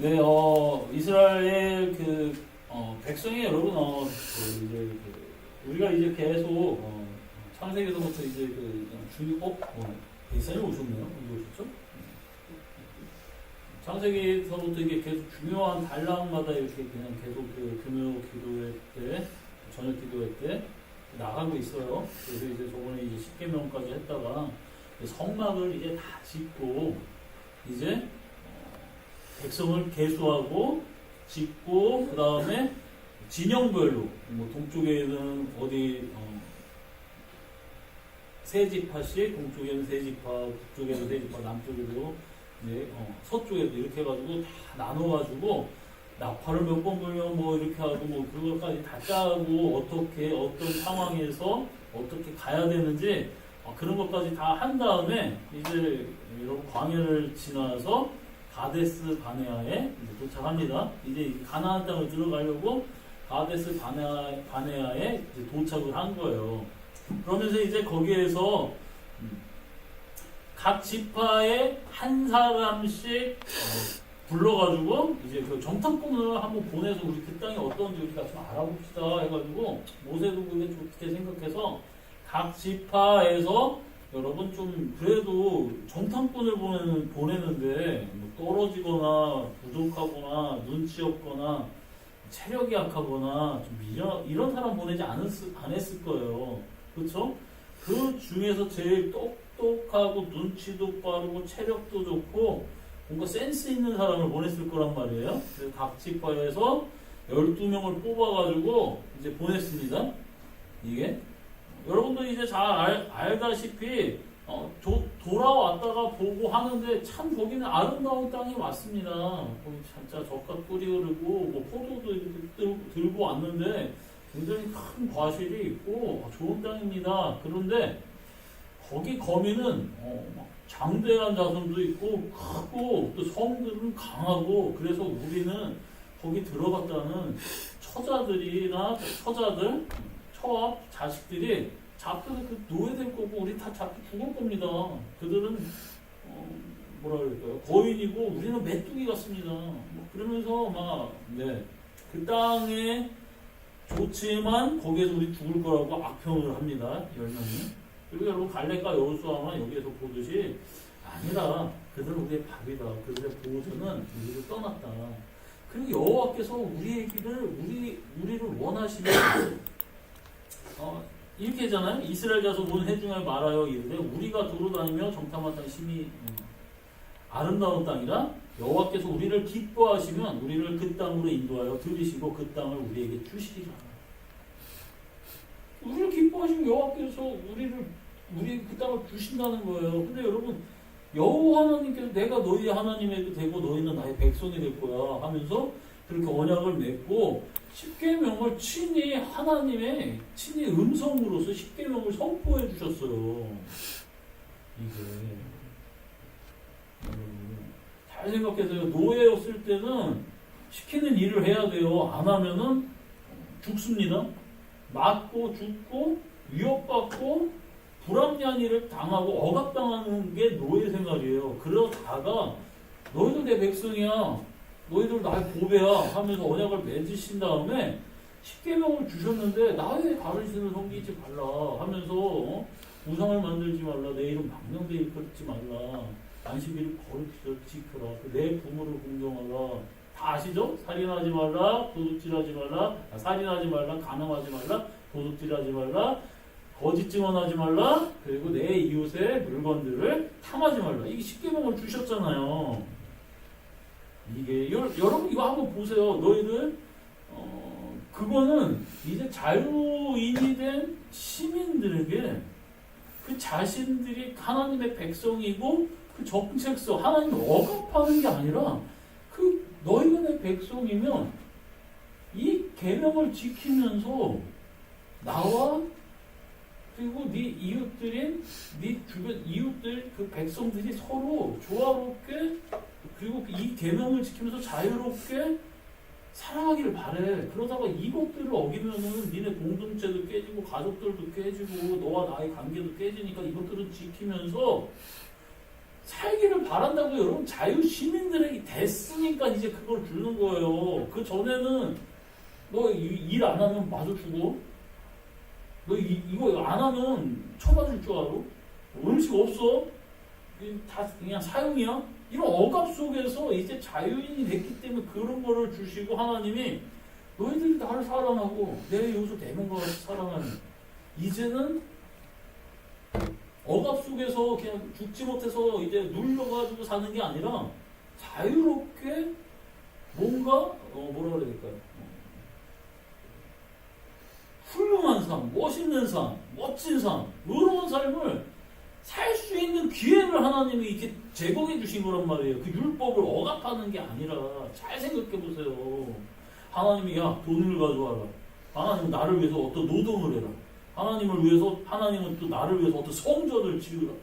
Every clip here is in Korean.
네, 이스라엘 백성이 여러분, 우리가 이제 계속, 창세기서부터 이제 베이사님 오셨네요? 언제 오셨죠? 창세기서부터 이게 계속 중요한 단락마다 이렇게 그냥 계속 금요 기도회 때, 저녁 기도회 때 나가고 있어요. 그래서 이제 저번에 이제 10계명까지 했다가 성막을 이제 다 짓고, 이제 백성을 계수하고 짓고 그 다음에 진영별로 뭐 동쪽에는 어디 세 지파씩, 동쪽에는 세 지파, 북쪽에는 세 지파, 남쪽에도 이제 서쪽에도 이렇게 해가지고 다 나눠가지고 나팔을 몇 번 불면 뭐 이렇게 하고 뭐 그것까지 다 짜고 어떻게 어떤 상황에서 어떻게 가야 되는지 그런 것까지 다 한 다음에 이제 여러분 광야를 지나서 가데스 바네아에 도착합니다. 이제 가나안 땅을 들어가려고 가데스 바네아에 이제 도착을 한 거예요. 그러면서 이제 거기에서 각 지파에 한 사람씩 불러가지고 이제 그 정탐꾼을 한번 보내서 우리 그 땅이 어떤지 우리가 좀 알아봅시다 해가지고 모세도 그게 좋게 생각해서 각 지파에서 여러분 좀 그래도 정탐꾼을 보내는데 뭐 떨어지거나 부족하거나 눈치 없거나 체력이 약하거나 좀 이런 사람 보내지 안 했을 거예요. 그렇죠? 그 중에서 제일 똑똑하고 눈치도 빠르고 체력도 좋고 뭔가 센스 있는 사람을 보냈을 거란 말이에요. 그래서 각 지파에서 12명을 뽑아가지고 이제 보냈습니다. 이게 여러분도 이제 잘 알다시피 돌아왔다가 보고 하는데 참 거기는 아름다운 땅이 맞습니다. 거기 진짜 젓갈 뿌리 흐르고 뭐 포도도 이렇게 들고 왔는데 굉장히 큰 과실이 있고 좋은 땅입니다. 그런데 거기 거미는 장대한 자손도 있고 크고 또 성들은 강하고 그래서 우리는 거기 들어갔다는 처자들이나 처자들 처와 자식들이 잡혀서 노예될 거고 우리 다 잡혀 죽을 겁니다. 그들은 뭐라 그럴까요? 거인이고 우리는 메뚜기 같습니다. 뭐 그러면서 그 땅에 좋지만 거기에서 우리 죽을 거라고 악평을 합니다. 10명이. 그리고 여러분 갈렙과 여호수아만 여기에서 보듯이 아니라 그들은 우리의 밥이다. 그들의 보호자는 우리를 떠났다. 그리고 여호와께서 우리를 원하시면 이렇게 하잖아요. 이스라엘 자손 온 회중에 말하여 이르되 우리가 도로다니며 정탐한 땅 심히 아름다운 땅이라 여호와께서 우리를 기뻐하시면 우리를 그 땅으로 인도하여 들이시고 그 땅을 우리에게 주시리라. 우리를 기뻐하시면 여호와께서 우리 그 땅을 주신다는 거예요. 근데 여러분 여호와 하나님께서 내가 너희 하나님이 되고 너희는 나의 백성이 될 거야 하면서 그렇게 언약을 맺고 10계명을 친히 음성으로서 10계명을 선포해 주셨어요. 이게 잘 생각해서요. 노예였을 때는 시키는 일을 해야 돼요. 안 하면은 죽습니다. 맞고 죽고 위협받고 불합리한 일을 당하고 억압당하는 게 노예 생활이에요. 그러다가 너희도 내 백성이야. 너희들 나의 보배야 하면서 언약을 맺으신 다음에 10계명을 주셨는데 나의 다른 신을 섬기지 말라 하면서 우상을 만들지 말라, 내 이름 망령되이 일컬지 말라, 안식일을 거룩히 지켜라, 내 부모를 공경하라. 다 아시죠? 살인하지 말라, 도둑질하지 말라, 살인하지 말라, 간음하지 말라, 도둑질하지 말라, 거짓 증언하지 말라, 그리고 내 이웃의 물건들을 탐하지 말라. 이게 10계명을 주셨잖아요. 이게 여러분 이거 한번 보세요. 너희들 그거는 이제 자유인이 된 시민들에게 그 자신들이 하나님의 백성이고 그 정책서 하나님을 억압하는 게 아니라 그 너희가 내 백성이면 이 계명을 지키면서 나와 그리고 네 이웃들인 네 주변 이웃들 그 백성들이 서로 조화롭게 그리고 이 계명을 지키면서 자유롭게 사랑하기를 바래. 그러다가 이것들을 어기면은 니네 공동체도 깨지고 가족들도 깨지고 너와 나의 관계도 깨지니까 이것들은 지키면서 살기를 바란다고 여러분. 자유 시민들에게 됐으니까 이제 그걸 주는 거예요. 그 전에는 너 일 안 하면 맞아 주고, 너 이거 안 하면 쳐맞을 줄 알아? 음식 없어? 다 그냥 사용이야? 이런 억압 속에서 이제 자유인이 됐기 때문에 그런 거를 주시고, 하나님이 너희들이 나를 사랑하고 내 요소 되는 것 같이 사랑하는, 이제는 억압 속에서 그냥 죽지 못해서 이제 눌려가지고 사는 게 아니라 자유롭게 뭔가 뭐라 그래야 될까요? 훌륭한 삶, 멋있는 삶, 멋진 삶, 이런 삶을 살 수 있는 기회를 하나님이 이렇게 제공해 주신 거란 말이에요. 그 율법을 억압하는 게 아니라. 잘 생각해 보세요. 하나님이 야 돈을 가져와라. 하나님은 나를 위해서 어떤 노동을 해라. 하나님을 위해서, 하나님은 또 나를 위해서 어떤 성전을 지으라.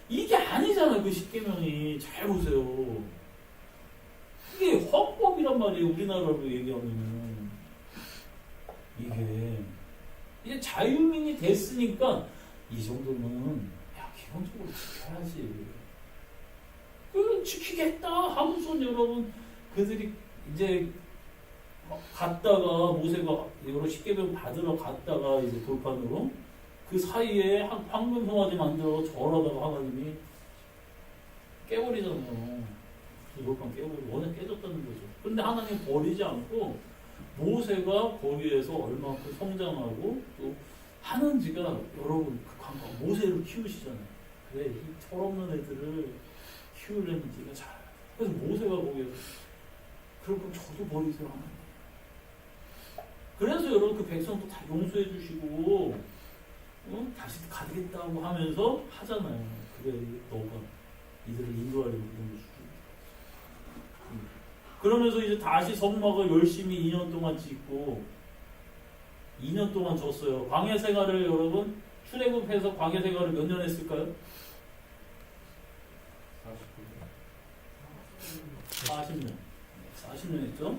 이게 아니잖아요. 그 십계명이. 잘 보세요. 그게 헌법이란 말이에요. 우리나라로 얘기하면. 이게 자유민이 됐으니까 이 정도는 야 기본적으로 지켜야지. 그 지키겠다 하고선 여러분 그들이 이제 갔다가, 모세가 여러 십계명 받으러 갔다가 이제 돌판으로 그 사이에 황금 송아지 만들어 절하다가 하나님이 깨버리잖아요. 그 돌판 깨버리고 원에 깨졌다는 거죠. 근데 하나님 버리지 않고 모세가 거기에서 얼마큼 성장하고 또 하는지가, 여러분 그 관광 모세를 키우시잖아요. 그래, 이 철없는 애들을 키우려는 지가 잘. 그래서 모세가 거기에서 그럼 저도 버리세요 하나님. 그래서 여러분 그 백성도 다 용서해 주시고 다시 가겠다고 하면서 하잖아요. 그래, 너가 이들을 인도하려고 그런 것이죠. 그러면서 이제 다시 성막을 열심히 2년 동안 짓고 2년 동안 졌어요. 광야 생활을 여러분 출애굽해서 광야 생활을 몇 년 했을까요? 40년. 40년 했죠.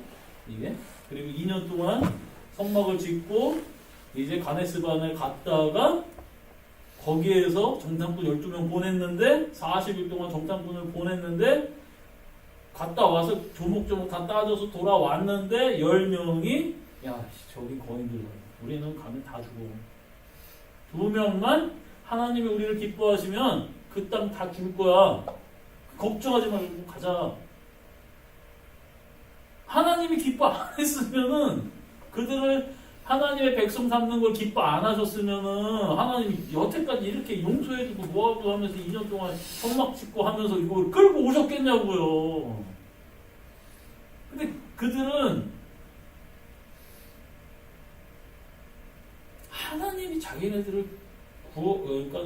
이게. 그리고 2년 동안 성막을 짓고 이제 가데스반을 갔다가 거기에서 정탐꾼 12명 보냈는데 40일 동안 정탐꾼을 보냈는데 갔다 와서 조목조목 다 따져서 돌아왔는데 10명이 야 저기 거인들 우리는 가면 다 죽어. 2명만 하나님이 우리를 기뻐하시면 그 땅 다 줄 거야. 걱정하지 말고 가자. 하나님이 기뻐 안 했으면은, 그들을 하나님의 백성 삼는 걸 기뻐 안 하셨으면은 하나님이 여태까지 이렇게 용서해주고 뭐하고 하면서 2년 동안 성막 짓고 하면서 이걸 끌고 오셨겠냐고요. 근데 그들은 하나님이 자기네들을 그러니까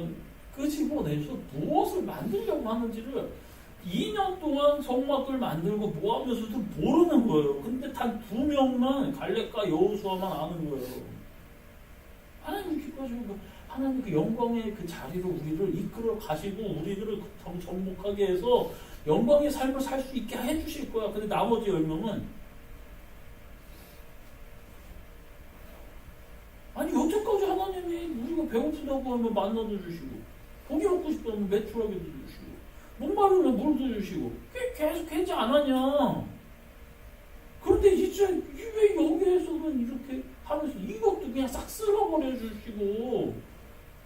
끄집어내서 무엇을 만들려고 하는지를 2년 동안 성막을 만들고 뭐 하면서도 모르는 거예요. 근데 단 2명만 갈렙과 여호수아만 아는 거예요. 하나님 기뻐하시고 하나님 그 영광의 그 자리로 우리를 이끌어 가시고 우리들을 정복하게 해서 영광의 삶을 살 수 있게 해주실 거야. 근데 나머지 10명은 아니 여태까지 하나님이 우리가 배고프다고 하면 만나도 주시고 고기 먹고 싶다면 매출하게도 주시고 목마르면 물도 주시고 계속 하지 않았냐. 그런데 이제 왜 여기에서는 이렇게 하면서 이것도 그냥 싹 쓸어버려 주시고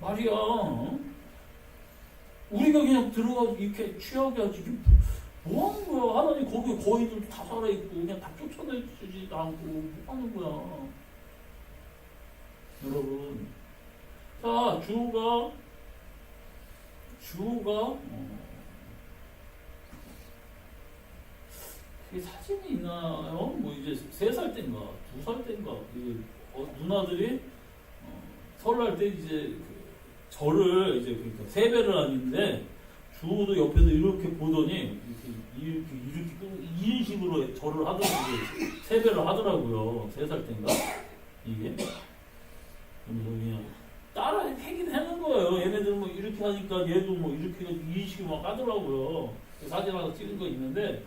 말이야. 우리가 그냥 들어가서 이렇게 취하게 하지. 이게 뭐 하는 거야. 하나님 거기에 거인들도 다 살아있고 그냥 다 쫓아내지도 않고 뭐 하는 거야. 여러분, 자 주가 이게 사진이 있나요? 뭐 이제 3살 때인가 2살 때인가 누나들이 설날 때 이제 그 절을 이제 그러니까 세배를 하는데 주도 옆에서 이렇게 보더니 이렇게 이런 식으로 절을 하더라고요. 세배를 하더라고요. 3살 때인가 이게. 그래서 그냥 따라 하긴 하는 거예요. 얘네들 뭐 이렇게 하니까 얘도 뭐 이렇게 이 식으로 막 하더라고요. 사진 하나 찍은 거 있는데,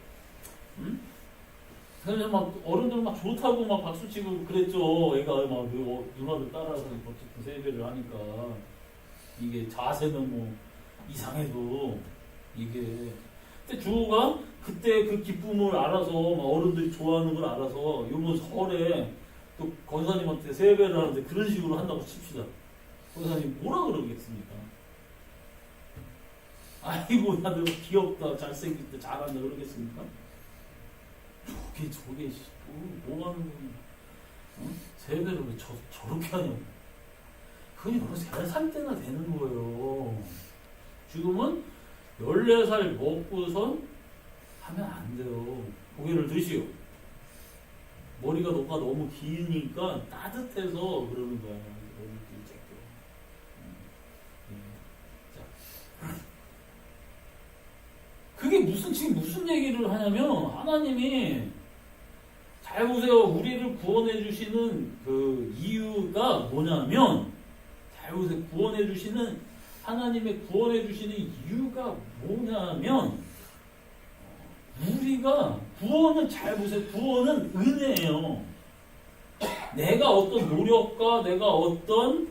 그래서 막 어른들 막 좋다고 막 박수 치고 그랬죠. 애가 막 누나들 따라서 어쨌든 세배를 하니까 이게 자세는 뭐 이상해도 이게 그때 주호가 그때 그 기쁨을 알아서 막 어른들이 좋아하는 걸 알아서 요번 설에 또 권사님한테 세배를 하는데 그런 식으로 한다고 칩시다. 권사님 뭐라 그러겠습니까? 아이고 나도 귀엽다 잘생겼다 잘한다 그러겠습니까? 저게 뭐 하는 거니? 어? 세배를 왜 저렇게 하냐고. 그건 여러 3살 때나 되는 거예요. 지금은 14살 먹고선 하면 안 돼요. 고개를 드시오. 머리가 너무 기니까 따뜻해서 그러는 거야. 그게 지금 무슨 얘기를 하냐면, 하나님이, 잘 보세요. 우리를 구원해 주시는 그 이유가 뭐냐면, 잘 보세요. 하나님의 구원해 주시는 이유가 뭐냐면, 우리가 구원은 잘 보세요. 구원은 은혜예요. 내가 어떤 노력과 내가 어떤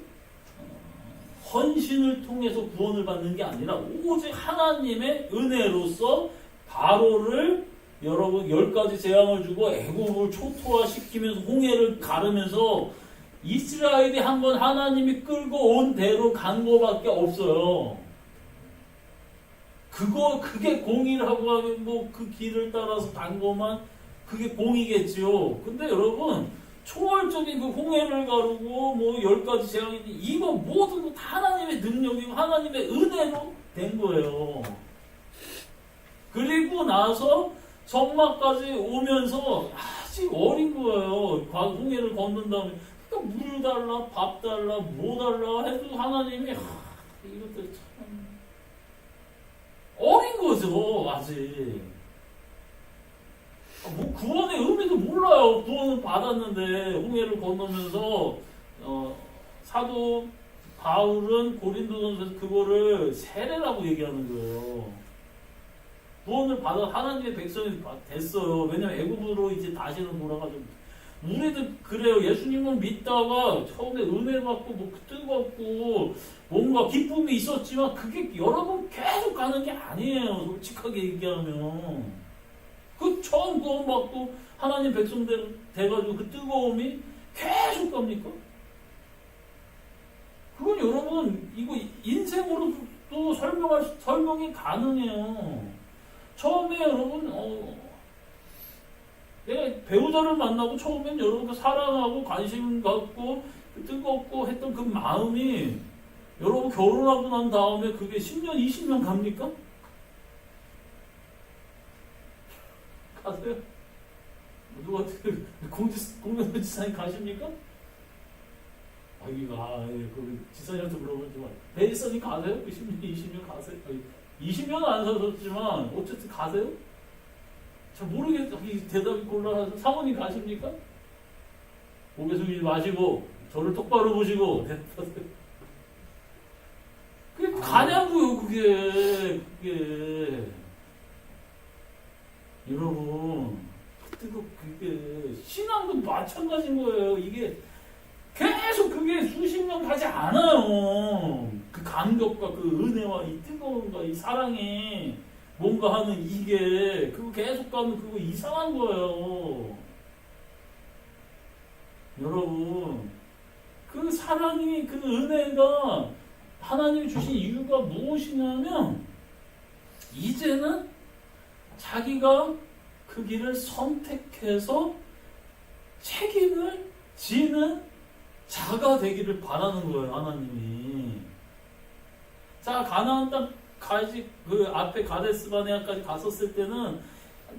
헌신을 통해서 구원을 받는 게 아니라 오직 하나님의 은혜로서 바로를 여러분 10가지 재앙을 주고 애굽을 초토화시키면서 홍해를 가르면서 이스라엘이 한번 하나님이 끌고 온 대로 간 거밖에 없어요. 그게 공의라고 하면 뭐 그 길을 따라서 간 것만 그게 공이겠지요. 근데 여러분 초월적인 그 홍해를 가르고 뭐 10가지 재앙인데 이거 모두 다 하나님의 능력이고 하나님의 은혜로 된 거예요. 그리고 나서 성막까지 오면서 아직 어린 거예요. 홍해를 건넌 다음에 그러니까 물 달라 밥 달라 뭐 달라 해도 하나님이 이것들 참 어린 거죠 아직. 뭐 구원의 의미도 몰라요. 구원을 받았는데 홍해를 건너면서 사도 바울은 고린도전서에서 그거를 세례라고 얘기하는 거예요. 구원을 받아 하나님의 백성이 됐어요. 왜냐면 애굽으로 이제 다시는 돌아가죠. 우리도 그래요. 예수님을 믿다가 처음에 은혜 받고 뭐 뜨겁고 뭔가 기쁨이 있었지만 그게 여러 번 계속 가는 게 아니에요. 솔직하게 얘기하면. 그 처음 구원받고 하나님 백성 돼가지고 그 뜨거움이 계속 갑니까? 그건 여러분 이거 인생으로도 설명이 가능해요. 처음에 여러분 내가 배우자를 만나고 처음엔 여러분 사랑하고 관심 갖고 뜨겁고 했던 그 마음이 여러분 결혼하고 난 다음에 그게 10년 20년 갑니까? 가세요? 누가 공명지사님 가십니까? 그 지사님한테 물어보지만 베이스님 가세요? 10년, 20년 가세요? 20년은 안 사셨지만 어쨌든 가세요? 잘 모르겠다. 대답이 곤란해서 사모님 가십니까? 고개 숙이지 마시고 저를 똑바로 보시고 대답하세요. 그게 가냐고요 그게. 여러분, 그게 신앙도 마찬가지인 거예요. 이게 계속 그게 수십 년 가지 않아요. 그 감격과 그 은혜와 이 뜨거움과 이 사랑이 뭔가 하는 이게 그거 계속 가면 그거 이상한 거예요. 여러분, 그 사랑이 그 은혜가 하나님이 주신 이유가 무엇이냐면 이제는 자기가 그 길을 선택해서 책임을 지는 자가 되기를 바라는 거예요, 하나님이. 자, 가나안 땅까지 그 앞에 가데스바네아까지 갔었을 때는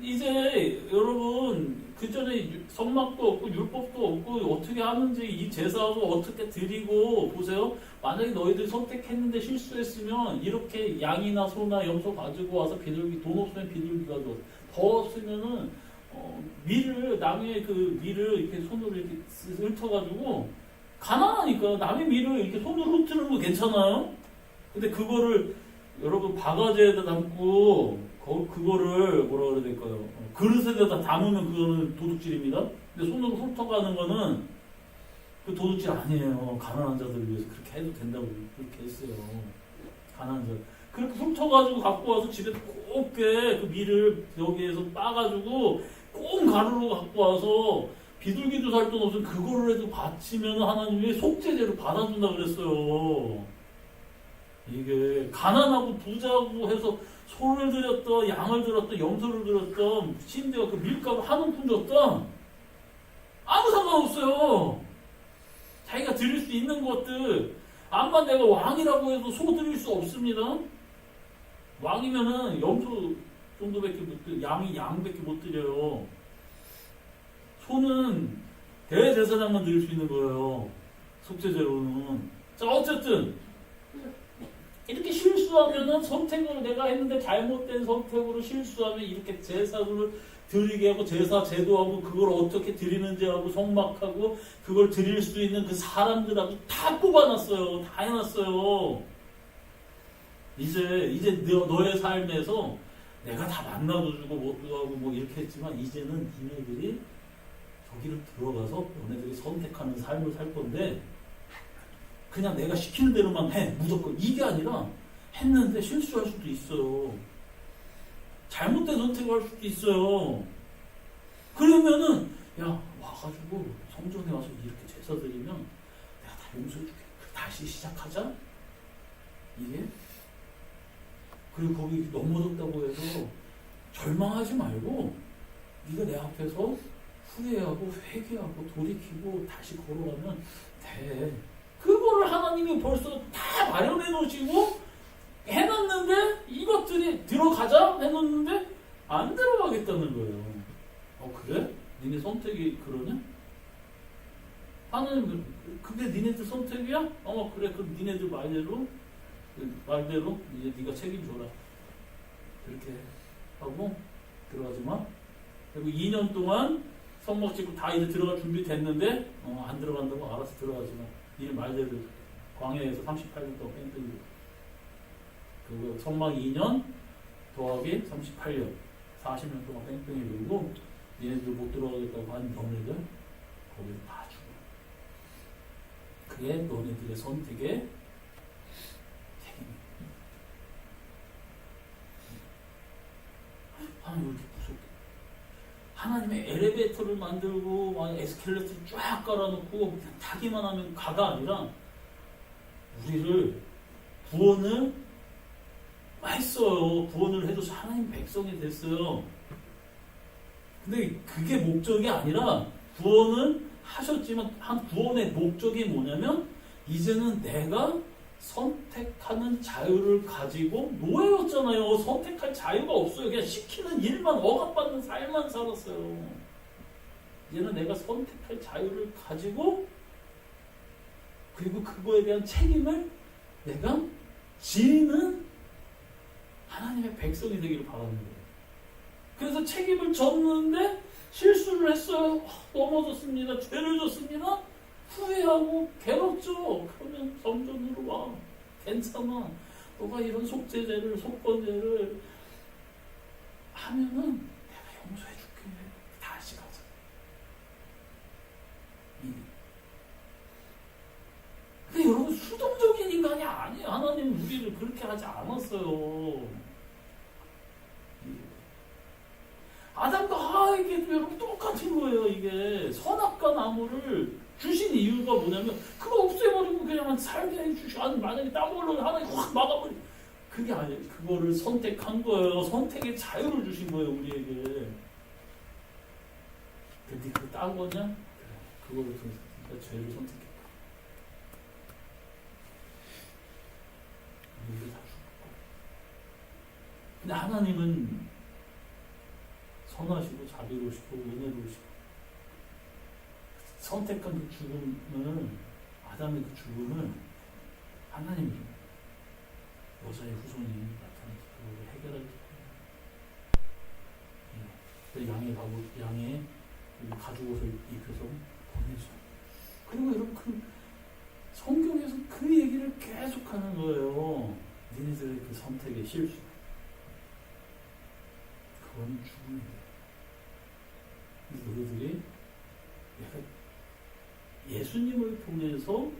이제 여러분 그 전에 성막도 없고 율법도 없고 어떻게 하는지 이 제사도 어떻게 드리고 보세요. 만약에 너희들이 선택했는데 실수했으면 이렇게 양이나 소나 염소 가지고 와서 비둘기 돈 없으면 비둘기 가져와. 더 없으면은 밀을 남의 그 밀을 이렇게 손으로 이렇게 훑어가지고 가난하니까 남의 밀을 이렇게 손으로 훑는 거 괜찮아요? 근데 그거를 여러분 바가지에다 담고 그거를 뭐라 그래야 될까요? 그릇에다 담으면 그거는 도둑질입니다. 근데 손으로 훑어가는 거는 그 도둑질 아니에요. 가난한 자들을 위해서 그렇게 해도 된다고 그렇게 했어요. 가난한 자. 그렇게 훑어가지고 갖고 와서 집에 곱게 그 밀을 여기에서 빻아가지고 꼭 가루로 갖고 와서 비둘기도 살 돈 없으면 그거를 해도 바치면 하나님이 속죄제를 받아준다 그랬어요. 이게 가난하고 부자고 해서 소를 들였던 양을 들였던 염소를 들였던 심지어 그 밀가루 한 움큼 줬던 아무 상관없어요. 자기가 드릴 수 있는 것들 암만 내가 왕이라고 해도 소 드릴 수 없습니다. 왕이면은 염소 정도밖에 못 드려, 양밖에 못 드려요. 소는 대제사장만 드릴 수 있는 거예요. 속죄제로는. 자, 어쨌든 이렇게 실수하면은 선택을 내가 했는데 잘못된 선택으로 실수하면 이렇게 제사를 드리게 하고 제사 제도하고 그걸 어떻게 드리는지 하고 성막하고 그걸 드릴 수 있는 그 사람들하고 다 뽑아놨어요. 다 해놨어요. 이제 너의 삶에서 내가 다 만나도 주고 뭣도 하고 뭐 이렇게 했지만 이제는 니네들이 저기를 들어가서 너네들이 선택하는 삶을 살 건데 그냥 내가 시키는 대로만 해 무조건 이게 아니라 했는데 실수할 수도 있어요. 잘못된 선택을 할 수도 있어요. 그러면은 야 와가지고 성전에 와서 이렇게 제사 드리면 내가 다 용서해줄게. 다시 시작하자. 이게 그리고 거기 넘어졌다고 해서 절망하지 말고 네가 내 앞에서 후회하고 회개하고 돌이키고 다시 걸어가면 돼. 그거를 하나님이 벌써 다 마련해 놓으시고 해놨는데 이것들이 들어가자 해놓는데 안 들어가겠다는 거예요. 그래? 니네 선택이 그러냐? 하나님 그게 니네들 선택이야? 그래 그럼 니네들 말대로 이제 네가 책임져라. 이렇게 하고 들어가지 마. 그리고 2년 동안 성막 짓고 다 이제 들어갈 준비 됐는데 안 들어간다고 알아서 들어가지 마. 니네 말대로 광야에서 38년 동안 뺑뺑이 그 성막 2년 더하기 38년 40년 동안 뺑뺑이 돌고 얘네들 못 들어가겠다고 한 너네들 거기서 다 죽어. 그게 너네들의 선택의 책임이야. 하나님 왜 이렇게 무섭게 하나님의 엘리베이터를 만들고 에스컬레이터를 쫙 깔아놓고 그냥 타기만 하면 가가 아니라 우리를 구원을 했어요. 구원을 해줘서 하나님 백성이 됐어요. 근데 그게 목적이 아니라 구원을 하셨지만 구원의 목적이 뭐냐면 이제는 내가 선택하는 자유를 가지고 노예였잖아요. 선택할 자유가 없어요. 그냥 시키는 일만 억압받는 삶만 살았어요. 이제는 내가 선택할 자유를 가지고 그리고 그거에 대한 책임을 내가 지는 하나님의 백성이 되기를 바라는 거예요. 그래서 책임을 졌는데 실수를 했어요. 넘어졌습니다. 죄를 졌습니다. 후회하고 괴롭죠. 그러면 성전으로 와. 괜찮아. 너가 이런 속죄제를 속건제를 하면은 내가 용서해줄게. 다시 가자. 근데 여러분 수동적인 인간이 아니에요. 하나님 우리를 그렇게 하지 않았어요. 아담과 하와에게 여러분 똑같은 거예요. 이게 선악과 나무를 주신 이유가 뭐냐면 그거 없애버리고 그냥 살게 해주시고 아니 만약에 딴 걸로 하나님 확 막아버리 그게 아니에요. 그거를 선택한 거예요. 선택의 자유를 주신 거예요. 우리에게. 근데 그거 딴 거냐? 그래. 그거를 통해서 네가 죄를 선택했고 우리 다 죽었고 근데 하나님은 선하시고 자비로우시고 은혜로우시고 선택한 그 죽음을 아담의 그 죽음을 하나님이 여자의 후손이 나타나서 그걸 해결할 거예요. 양의 가죽 옷을 입혀서 보내죠. 그리고 여러분 그 성경에서 그 얘기를 계속하는 거예요. 니네들의 그 선택의 실수. 그건 죽음이에요. 너희들이 예수님을 통해서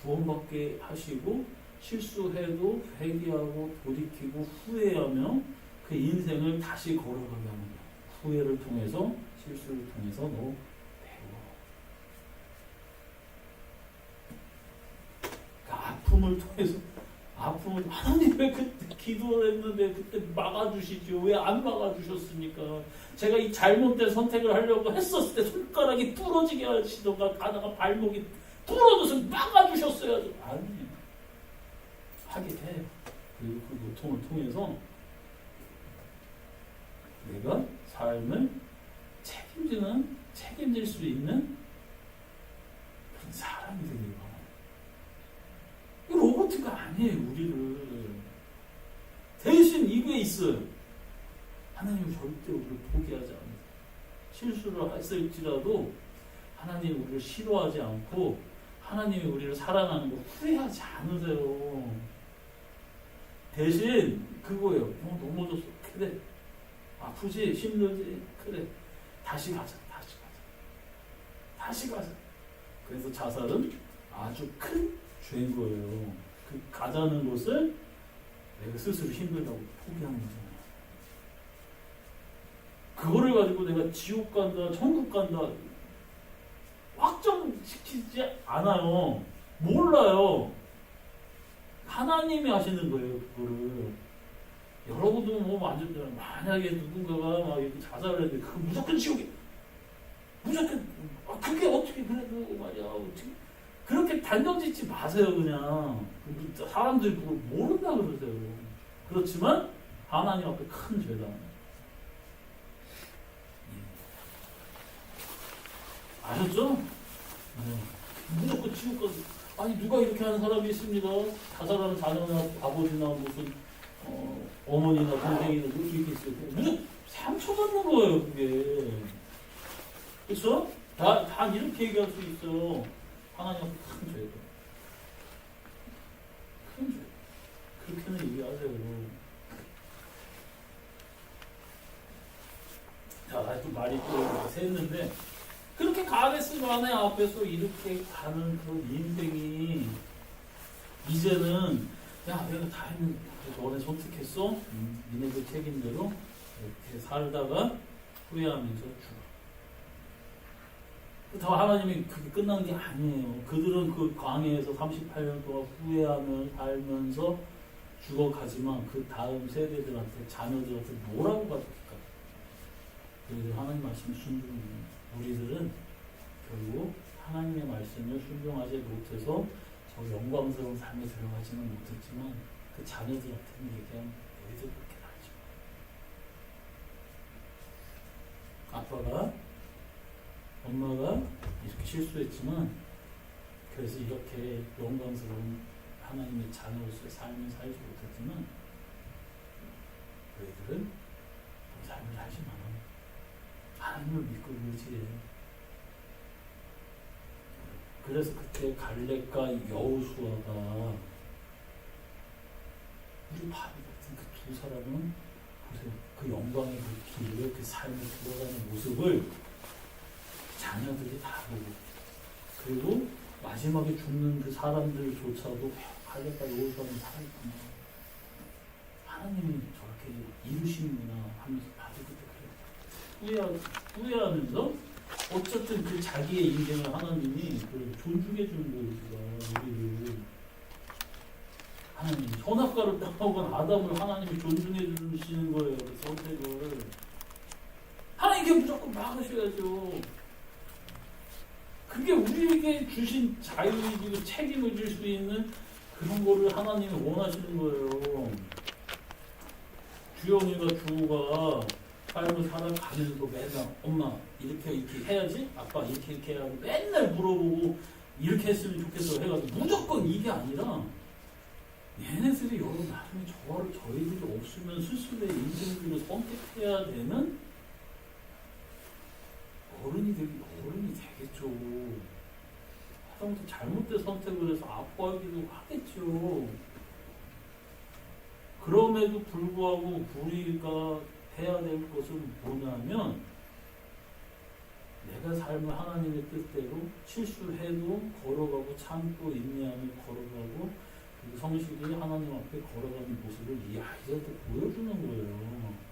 구원받게 하시고 실수해도 회개하고 돌이키고 후회하며 그 인생을 다시 걸어가게 하는 거야. 후회를 통해서, 실수를 통해서 너 배워. 그 아픔을 통해서, 아픔을, 하나님 왜 그때 기도를 했는데 그때 막아주시죠? 왜 안 막아주셨습니까? 제가 이 잘못된 선택을 하려고 했었을 때 손가락이 부러지게 하시던가 가다가 발목이 부러져서 막아주셨어야죠. 아니에요. 하게 돼. 그리고 그 고통을 통해서 내가 삶을 책임질 수 있는 그런 사람이 되길 바랍니다. 이 로봇가 아니에요, 우리를. 대신 이게 있어요. 하나님은 절대 우리를 포기하지 않아요. 실수를 했을지라도 하나님 우리를 싫어하지 않고 하나님이 우리를 사랑하는 거 후회하지 않으세요. 대신 그거예요. 넘어졌어. 그래. 아프지? 힘들지? 그래. 다시 가자. 그래서 자살은 아주 큰 죄인 거예요. 그 가자는 것을 내가 스스로 힘들다고 포기하는 거잖아요. 그거를 가지고 내가 지옥 간다, 천국 간다 확정시키지 않아요. 몰라요. 하나님이 하시는 거예요, 그거를. 여러분도 뭐 만약에 누군가가 막 이렇게 자살을 했는데 그거 무조건 지옥이야. 무조건 그게 어떻게 그래도 말이야. 그렇게 단정짓지 마세요, 그냥. 사람들이 그걸 모른다 그러세요. 그렇지만 하나님 앞에 큰 죄다. 아셨죠? 네. 무조건 지옥 가서. 아니 누가 이렇게 하는 사람이 있습니다. 자살하는 자녀나 아버지나 무슨 어머니나 동생이나 이렇게 있어요. 무조건 상처받는 거예요, 그게. 그렇죠? 다 이렇게 얘기할 수 있어. 하나님 앞에 큰 죄다. 큰 죄. 그렇게는 얘기하세요. 자, 또 말이 또 샜는데 그렇게 가데스 바네 앞에서 이렇게 가는 그런 인생이 이제는 야 내가 다 했는데 너네 선택했어? 니네들 책임대로 이렇게 살다가 후회하면서 죽어. 다 하나님이 그게 끝난 게 아니에요. 그들은 그 광야에서 38년 동안 후회하며 살면서 죽어가지만 그 다음 세대들한테 자녀들한테 뭐라고 가르칠까? 그래서 하나님 말씀을 순종해요. 우리들은 결국 하나님의 말씀을 순종하지 못해서 저 영광스러운 삶에 들어가지는 못했지만 그 자녀들한테는 얘기하면 너희들 그렇게 하지 마. 아빠가 엄마가 이렇게 실수했지만 그래서 이렇게 영광스러운 하나님의 자녀로서의 삶을 살지 못했지만 너희들은 그 삶을 살지 마. 하나님을 믿고 의지해. 그래서 그때 갈렙과 여호수아가 우리 바위 같은 그 두 사람은 보세요. 그 영광의 그 길을 그 삶을 들어가는 모습을 자녀들이 다 보고 그리고 마지막에 죽는 그 사람들조차도 갈렙과 여호수아는 살아있구나. 하나님이 저렇게 이루시는구나 하면서 다들 그때 후회하면서 어쨌든 그 자기의 인생을 하나님이 존중해 주는 거예요. 우리를 하나님이 선악과를 떠먹은 아담을 하나님이 존중해 주시는 거예요. 그 선택을 하나님께 무조건 막으셔야죠. 그게 우리에게 주신 자유이고 책임을 질 수 있는 그런 거를 하나님이 원하시는 거예요. 주영이가 주호가 삶을 살아가면서도 매달 엄마 이렇게 해야지 아빠 이렇게 해야 하고 맨날 물어보고 이렇게 했으면 좋겠어 해가지고 무조건 이게 아니라 얘네들이 여러 나름에 저희들이 없으면 스스로의 인생들을 선택해야 되는 어른이 되겠죠. 하다못해 잘못된 선택을 해서 아파하기도 하겠죠. 그럼에도 불구하고 우리가 해야 될 것은 뭐냐면 내가 삶을 하나님의 뜻대로 실수해도 걸어가고 참고 인내하며 걸어가고 그리고 성실히 하나님 앞에 걸어가는 모습을 이 아이들한테 보여주는 거예요.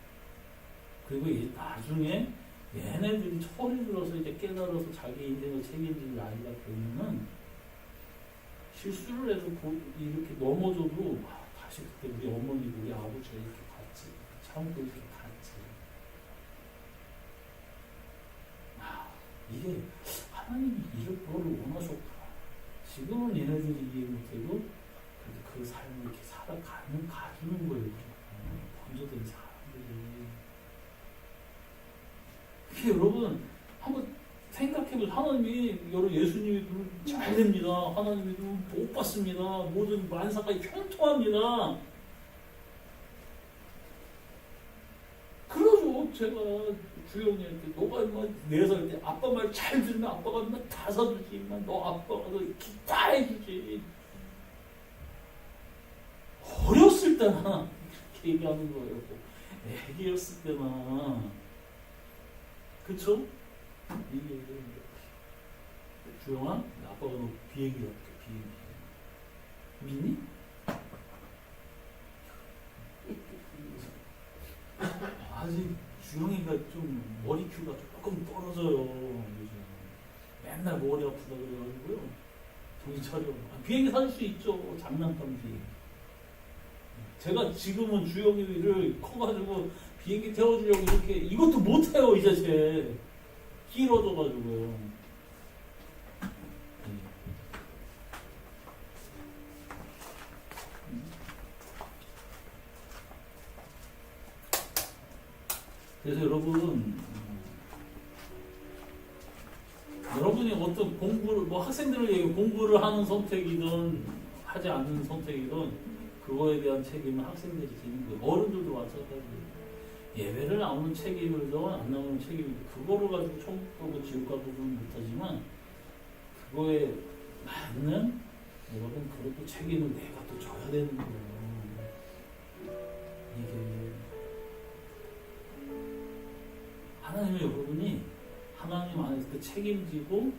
그리고 나중에 얘네들이 철이 들어서 이제 깨달아서 자기 인생을 책임질 나이가 되면은 실수를 해도 이렇게 넘어져도 다시 그때 우리 어머니 우리 아버지가 이렇게 갔지 참고 이렇게 갔지. 이게 하나님이 이럴 거를 원하셨구나. 지금은 얘네들이 이해 못해도 그래도 그 삶을 이렇게 가주는 거예요. 번져된 사람들이. 그게 여러분 한번 생각해보세요. 하나님이 예수님이 잘 됩니다. 하나님이 복 받습니다. 모든 만사가 형통합니다. 그러죠. 제가 주영이한테 너가 인마 4살 때 아빠 말 잘 들으면 아빠가 인마 다 사주지. 인마 너 아빠가 너 이렇게 다 해주지. 어렸을 때나 이렇게 얘기하는 거예요. 애기였을 때나. 그쵸? 이게 주영아, 아빠가 너 비행기 갈게. 비행기. 미니? 아직 주영이가 좀 머리 큐가 조금 떨어져요. 요즘. 맨날 머리 아프다 그래가지고요. 정신 차려. 비행기 사줄 수 있죠. 장난감 비행기. 제가 지금은 주영이를 커가지고 비행기 태워주려고 이렇게 이것도 못해요. 이제 쟤 길어져가지고요. 그래서 여러분이 어떤 공부를 학생들을 얘기해 공부를 하는 선택이든 하지 않는 선택이든 그거에 대한 책임은 학생들이 지는 거예요. 어른들도 마찬가지예요. 예배를 나오는 책임이든 안 나오는 책임이든 그거를 가지고 천국 가고 지옥 가고는 못하지만 그거에 맞는 여러분 그것도 책임을 내가 또 져야 되는 거예요. 이게 하나님의 여러분이 하나님 안에서 그 책임지고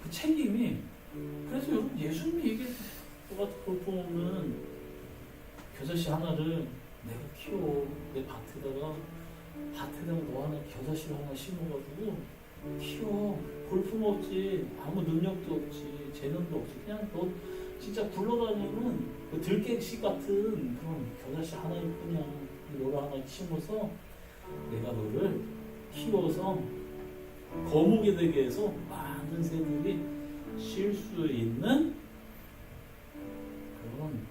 그 책임이 그래서 여러분 예수님이 얘기했던 것 같은 볼품없는 겨자씨 하나를 내가 키워 내 밭에다가 너 하나 겨자씨를 하나 심어가지고 키워 볼품없지 아무 능력도 없지 재능도 없지 그냥 너 진짜 굴러다니는 그 들깨씨 같은 그런 겨자씨 하나일 뿐이야. 너를 하나 심어서 내가 너를 키워서 거목이 되게 해서 많은 새들이 쉴 수 있는 그런 거목이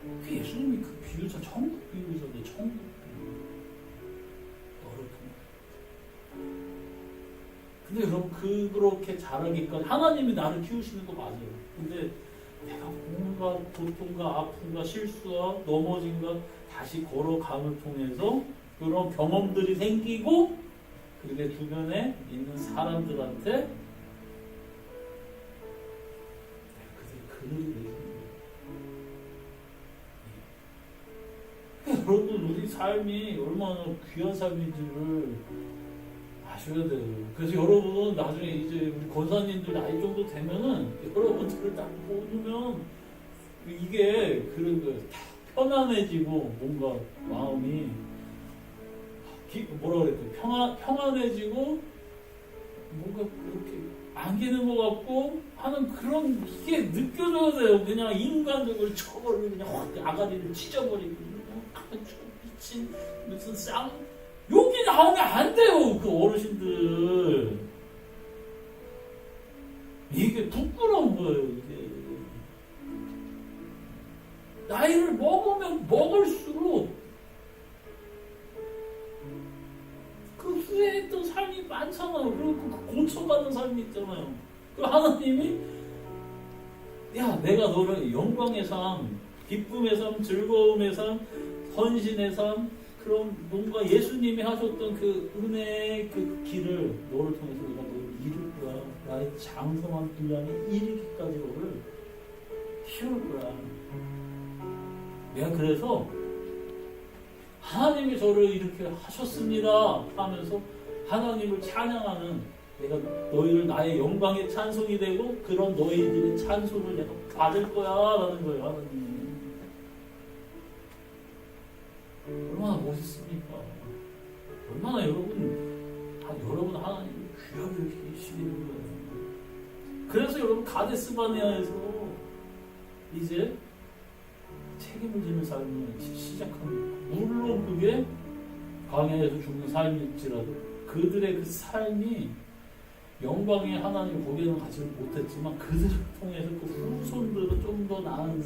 되게 그 예수님이 그 비유자 천국 비유자인데 천국 비유 너를 통해. 근데 여러분 그렇게 자라기까지 하나님이 나를 키우시는 거 맞아요. 근데 내가 온갖 고통과 아픔과 실수와 넘어짐과 다시 걸어감을 통해서 그런 경험들이 생기고 그게 주변에 있는 사람들한테 그들이 내주는 거예요. 여러분 우리 삶이 얼마나 귀한 삶인지를 아셔야 돼요. 그래서 여러분 나중에 이제 우리 권사님들 나이 정도 되면은 여러분들을 딱 보면 이게 그런 거예요. 편안해지고 뭔가 마음이 뭐라 그럴까요? 평안해지고 뭔가 그렇게 안기는 것 같고 하는 그런 이게 느껴져야 돼요. 그냥 인간적으로 저거를 그냥 확 아가리를 찢어버리고 미친 무슨 욕이 나오면 안 돼요. 그 어르신들 이게 부끄러운 거예요. 이게 나이를 먹으면 먹을수록 그 후회했던 삶이 많잖아요. 그리고 그 고쳐가는 삶이 있잖아요. 그 하나님이 야 내가 너를 영광의 삶, 기쁨의 삶, 즐거움의 삶, 헌신의 삶 그런 뭔가 예수님이 하셨던 그 은혜의 그 길을 너를 통해서 내가 너를 이룰 거야. 나의 장성한 분량에 이르기까지 너를 키울 거야. 내가 그래서 하나님이 저를 이렇게 하셨습니다 하면서 하나님을 찬양하는 내가 너희를 나의 영광의 찬송이 되고 그런 너희들의 찬송을 내가 받을 거야 라는 거예요. 하나님 얼마나 멋있습니까? 얼마나 여러분 하나님 귀하게 계시는 거예요. 그래서 여러분 가데스바네아에서 이제 책임을 지는 삶을 시작합니다. 물론 그게 광야에서 죽는 삶일지라도 그들의 그 삶이 영광의 하나님 거기에는 가지 못했지만 그들을 통해서 그 후손들은 좀 더 나은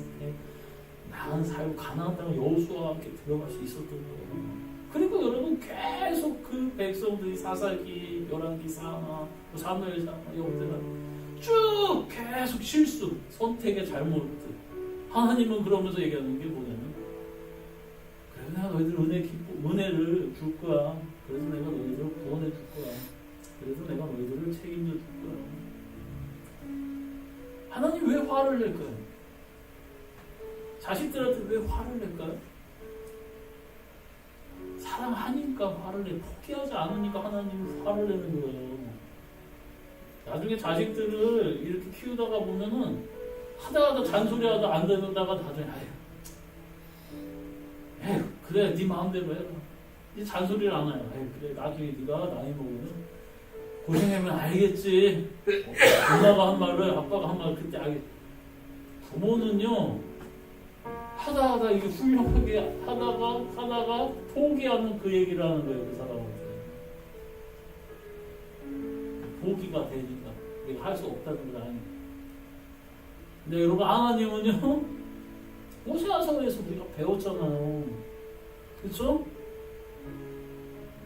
삶, 가나안 땅을 여호수아와 함께 들어갈 수 있었던 거예요. 그리고 여러분 계속 그 백성들이 사사기, 열왕기, 사마, 사무엘, 여호대라 쭉 계속 실수, 선택의 잘못들. 하나님은 그러면서 얘기하는 게 뭐냐면 그래서 내가 너희들 은혜를 줄 거야. 그래서 내가 너희들을 구원해 줄 거야. 그래서 내가 너희들을 책임져 줄 거야. 하나님 왜 화를 낼까요? 자식들한테 왜 화를 낼까요? 사랑하니까 화를 내. 포기하지 않으니까 하나님은 화를 내는 거예요. 나중에 자식들을 이렇게 키우다가 보면은 하다가 잔소리하다 안 되다가 나중에 에휴 그래 네 마음대로 해라. 이제 잔소리를 안 해요. 에휴 그래 나중에 네가 나이 먹으면 고생하면 알겠지. 엄마가 한 말을 아빠가 한 말을 그때 알겠지. 부모는요 하다 이게 훌륭하게 하다가 포기하는 그 얘기를 하는 거예요. 그 사람한테 포기가 되니까 이거 할 수 없다는 걸 아니까. 근데 여러분 하나님은요 호세아서에서 우리가 배웠잖아요. 그렇죠?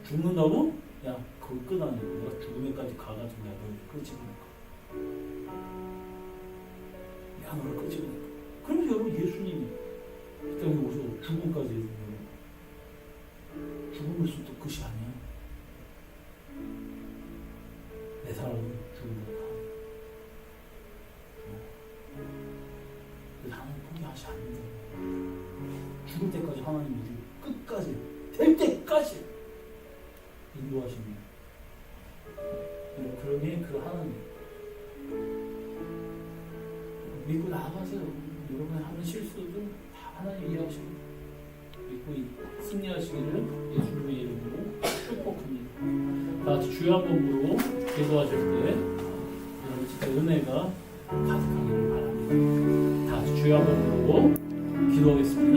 죽는다고? 야 그거 끝 아니고 내가 죽음에까지 가가지고 내가 너를 끄집어낼까. 야 너를 끄집어낼까. 그러면 여러분 예수님이 이 땅에 오셔서 죽음까지 해주면 죽음을 수도 끝이 아니야. 내 사랑은 죽음을 가. 하나님 포기하지 않는다. 죽을 때까지 하나님 우리 끝까지 될 때까지 인도하십니다. 그러니 그 하나님 믿고 나아가세요. 여러분이 하는 실수도 다 하나님 이해하십니다. 믿고 승리하시기를 예수님의 이름으로 축복합니다. 다 같이 주여 한번 부르고 기도하실 때 여러분 진짜 은혜가 가득하기를 바랍니다. 다 같이 주여 한번 부르고 기도하겠습니다.